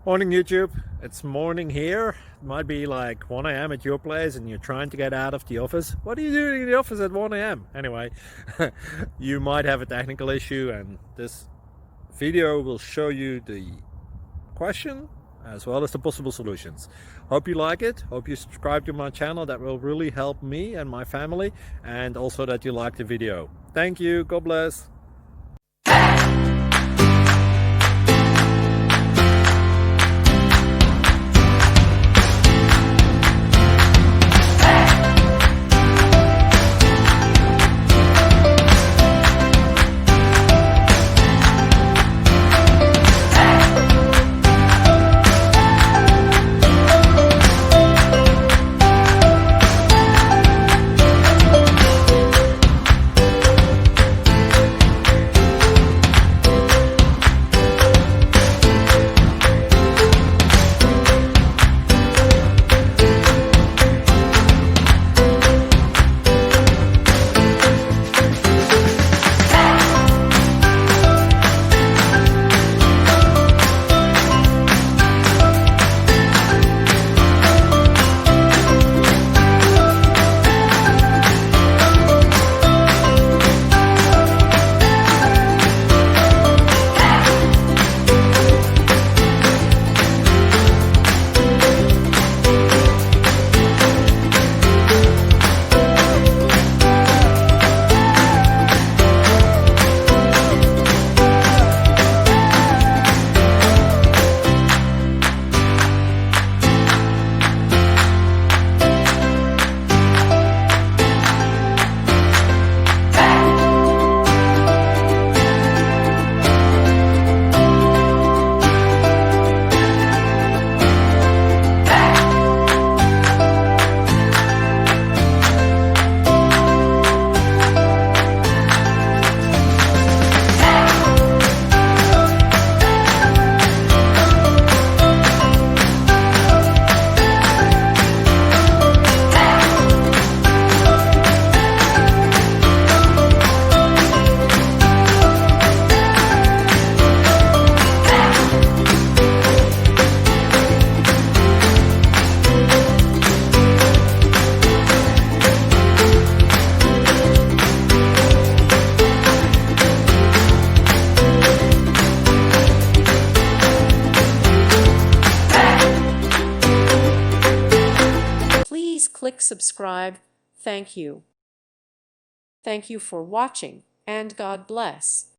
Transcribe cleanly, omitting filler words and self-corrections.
Morning YouTube, it's morning here. It might be like 1 a.m. at your place and you're trying to get out of the office. What are you doing in the office at 1 a.m.? Anyway, you might have a technical issue and this video will show you the question as well as the possible solutions. Hope you like it, hope you subscribe to my channel. That will really help me and my family, and also that you like the video. Thank you, God bless. Please click subscribe. Thank you. Thank you for watching, and God bless.